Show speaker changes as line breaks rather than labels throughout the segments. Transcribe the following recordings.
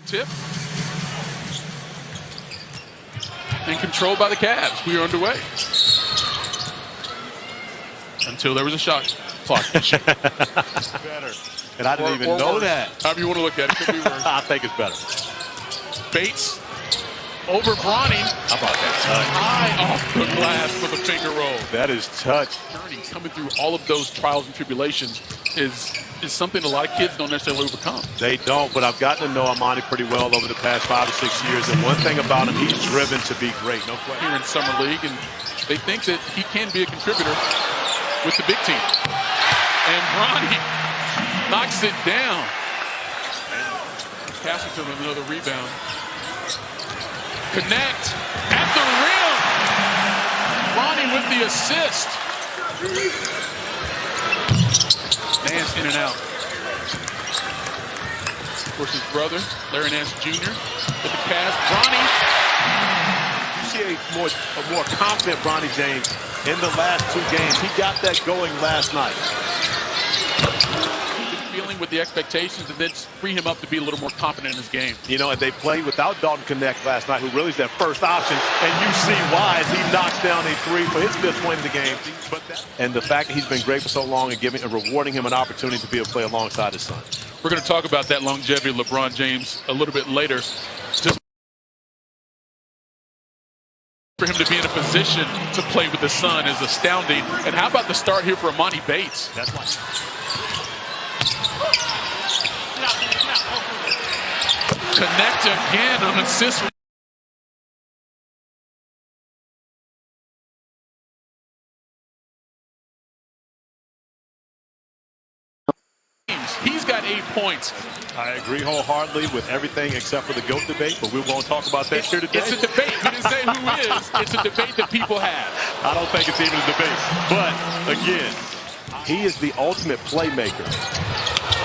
Tip. And controlled by the Cavs. We are underway. Until there was a shot clock issue.
Better. And I didn't even know that.
However you want to look at it. Could be worse.
I think it's better.
Bates over Bronny.
How about that touch?
High off the glass with a finger roll.
That is touch.
Journey coming through all of those trials and tribulations is something a lot of kids don't necessarily overcome.
They don't, but I've gotten to know Amani pretty well over the past 5 or 6 years. And one thing about him, he's driven to be great. No question.
Here in Summer League, and they think that he can be a contributor with the big team. And Bronny knocks it down. Castleton with another rebound. Connect at the rim. Bronny with the assist. Nance in and out. Of course, his brother, Larry Nance Jr. with the pass. Bronny.
You see a more confident Bronny James in the last 2 games. He got that going last night.
Feeling with the expectations and then free him up to be a little more confident in his game.
You know, and they played without Dalton Connect last night, who really is that first option, and you see why as he knocks down a 3 for his 5th win of the game. And the fact that he's been great for so long and giving and rewarding him an opportunity to be able to play alongside his son.
We're going to talk about that longevity of LeBron James a little bit later. Just for him to be in a position to play with his son is astounding. And how about the start here for Amani Bates?
That's like
Connect again on assist. He's got 8 points.
I agree wholeheartedly with everything except for the GOAT debate, but we won't talk about that here today.
It's a debate. We didn't say who is. It's a debate that people have.
I don't think it's even a debate. But, again, he is the ultimate playmaker.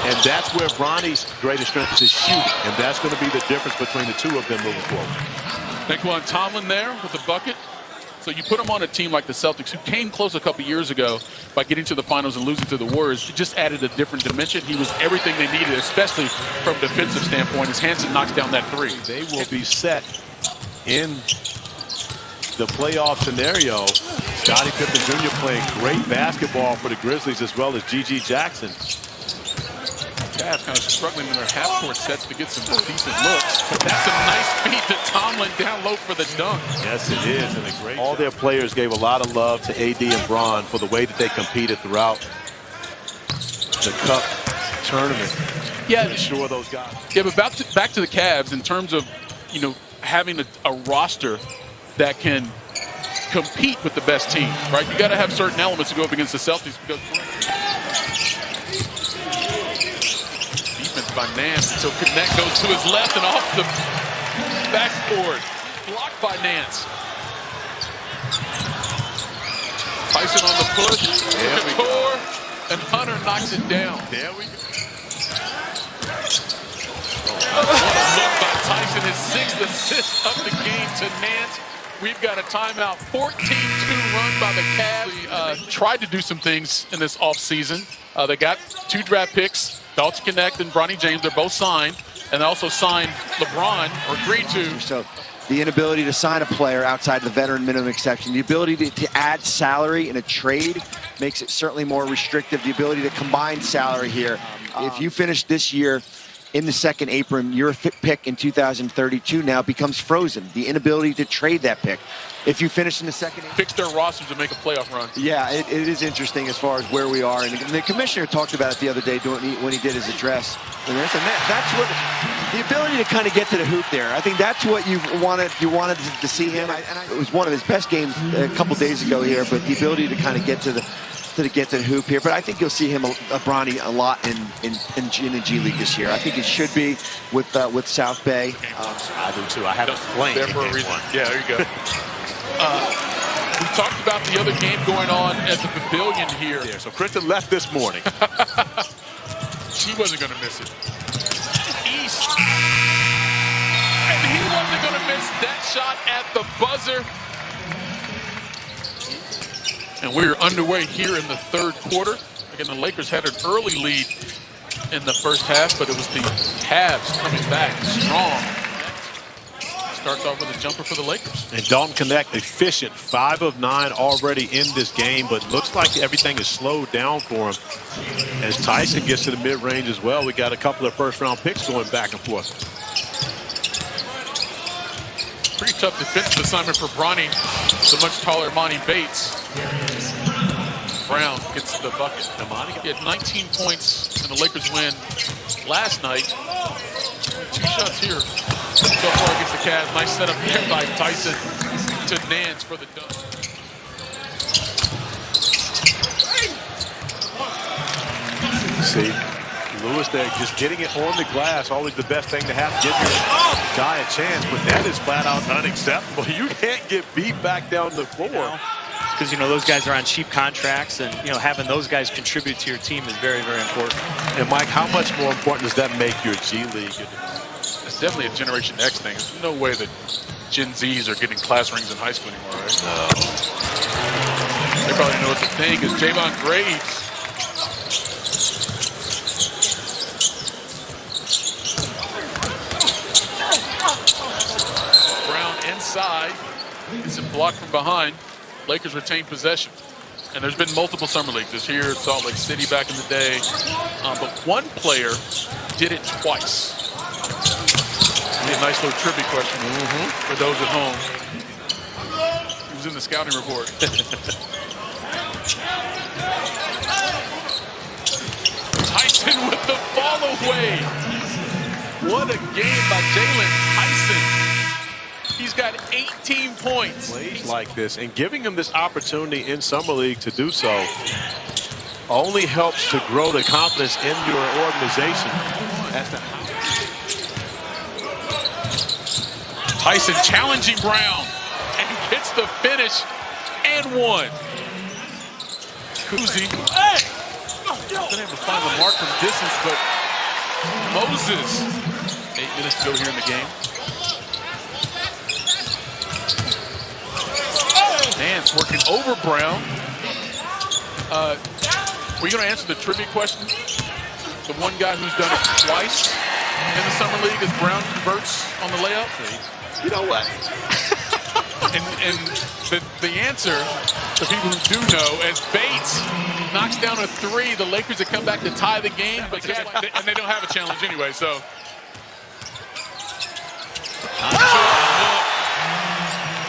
And that's where Bronny's greatest strength is his shooting. And that's going to be the difference between the two of them moving forward.
Naquan Tomlin there with a bucket. So you put him on a team like the Celtics, who came close a couple years ago by getting to the finals and losing to the Warriors. It just added a different dimension. He was everything they needed, especially from a defensive standpoint, as Hansen knocks down that 3.
They will be set in the playoff scenario. Scottie Pippen Jr. playing great basketball for the Grizzlies, as well as G.G. Jackson.
Cavs kind of struggling in their half-court sets to get some decent looks. But that's a nice feed to Tomlin down low for the dunk.
Yes, it is, and a great All their players gave a lot of love to AD and Bron for the way that they competed throughout the Cup tournament.
Yeah,
sure those guys.
Yeah, but back to the Cavs in terms of, you know, having a roster that can compete with the best team, right? You got to have certain elements to go up against the Celtics because defense by Nance. So Connect goes to his left and off the backboard. Blocked by Nance. Tyson on the push. Couture and Hunter knocks it down.
There we go.
What a look by Tyson. His 6th assist of the game to Nance. We've got a timeout. 14-2 run by the Cavs. Tried to do some things in this offseason. They got 2 draft picks, Dalton Connect and Bronny James. They're both signed. And they also signed LeBron, or agreed to.
So the inability to sign a player outside the veteran minimum exception, the ability to add salary in a trade makes it certainly more restrictive. The ability to combine salary here. If you finish this year in the second apron, your pick in 2032 now becomes frozen. The inability to trade that pick. If you finish in the second apron,
fix their rosters to make a playoff run.
Yeah, it is interesting as far as where we are. And the commissioner talked about it the other day when he did his address. And that's what the ability to kind of get to the hoop there. I think that's what you wanted to see him. It was one of his best games a couple days ago here, but the ability to kind of get to the hoop here. But I think you'll see him, Bronny, a lot in the G League this year. I think it should be with South Bay.
I do too. I haven't played
there for a reason. Yeah, there you go. We talked about the other game going on at the Pavilion here.
Yeah, so Kristen left this morning.
She wasn't going to miss it. East. And he wasn't going to miss that shot at the buzzer. And we're underway here in the 3rd quarter. Again, the Lakers had an early lead in the first half, but it was the Cavs coming back strong. Starts off with a jumper for the Lakers.
And Dalton Connect efficient, 5 of 9 already in this game, but looks like everything is slowed down for him. As Tyson gets to the mid-range as well, we got a couple of first-round picks going back and forth.
Pretty tough defensive assignment for Bronny, the much taller Monty Bates. Brown gets the bucket. He had 19 points in the Lakers win last night. 2 shots here so far against the Cavs. Nice setup here by Tyson to Nance for the dunk.
See, Lewis there just getting it on the glass, always the best thing to have to give your guy a chance, but that is flat out unacceptable. You can't get beat back down the floor.
Because, you know, those guys are on cheap contracts, and, you know, having those guys contribute to your team is very, very important.
And, Mike, how much more important does that make your G League?
It's definitely a Generation X thing. There's no way that Gen Zs are getting class rings in high school anymore, right?
No.
They probably know what the thing is. Javon Graves. Brown inside. It's a block from behind. Lakers retain possession. And there's been multiple summer leagues. There's here, Salt Lake City back in the day. But one player did it twice. Be a nice little trivia question for those at home. He was in the scouting report. Tyson with the follow away. What a game by Jalen Tyson. He's got 18 points.
Plays like this, and giving him this opportunity in Summer League to do so only helps to grow the confidence in your organization.
Tyson challenging Brown and gets the finish and one. Kuzi been able to find the mark from distance, but Moses. 8 minutes to go here in the game. Nance working over Brown. We're going to answer the trivia question. The one guy who's done it twice in the summer league is Brown converts on the layup.
You know what?
and the answer, the people who do know, as Bates knocks down a 3, the Lakers have come back to tie the game, but and they don't have a challenge anyway. So.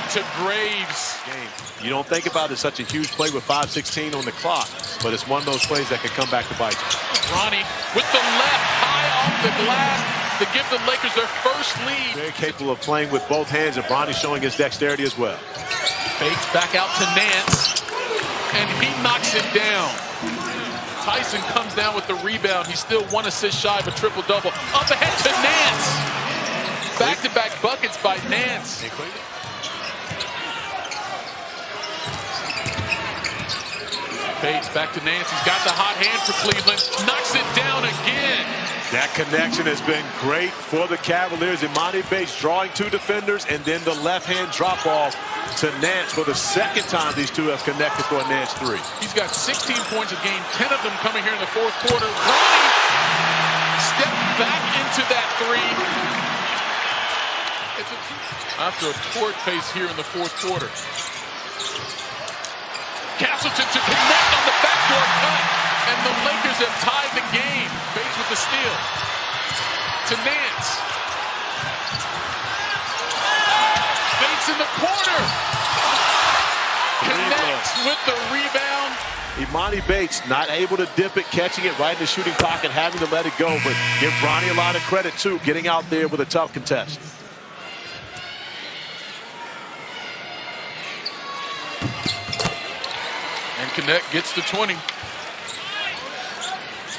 To Graves.
You don't think about it as such a huge play with 5:16 on the clock, but it's one of those plays that could come back to bite you.
Bronny with the left high off the glass to give the Lakers their first lead.
Very capable of playing with both hands, and Bronny showing his dexterity as well.
Bates back out to Nance, and he knocks it down. Tyson comes down with the rebound. He's still 1 assist shy of a triple-double. Up ahead to Nance. Back-to-back buckets by Nance. Bates back to Nance. He's got the hot hand for Cleveland. Knocks it down again.
That connection has been great for the Cavaliers. Imani Bates drawing 2 defenders, and then the left-hand drop-off to Nance for the second time these two have connected for a Nance 3.
He's got 16 points a game, 10 of them coming here in the fourth quarter. Bronny stepped back into that 3. After a torrid pace here in the fourth quarter. Castleton to connect on the backdoor cut, and the Lakers have tied the game. Bates with the steal. To Nance. Bates in the corner. Connects with the rebound.
Imani Bates not able to dip it, catching it right in the shooting pocket, having to let it go, but give Bronny a lot of credit too, getting out there with a tough contest.
And Connect gets to 20.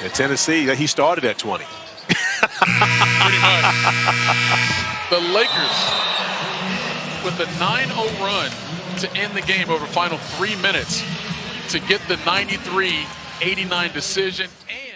In Tennessee, he started at 20.
Pretty much. The Lakers with a 9-0 run to end the game over the final 3 minutes to get the 93-89 decision. And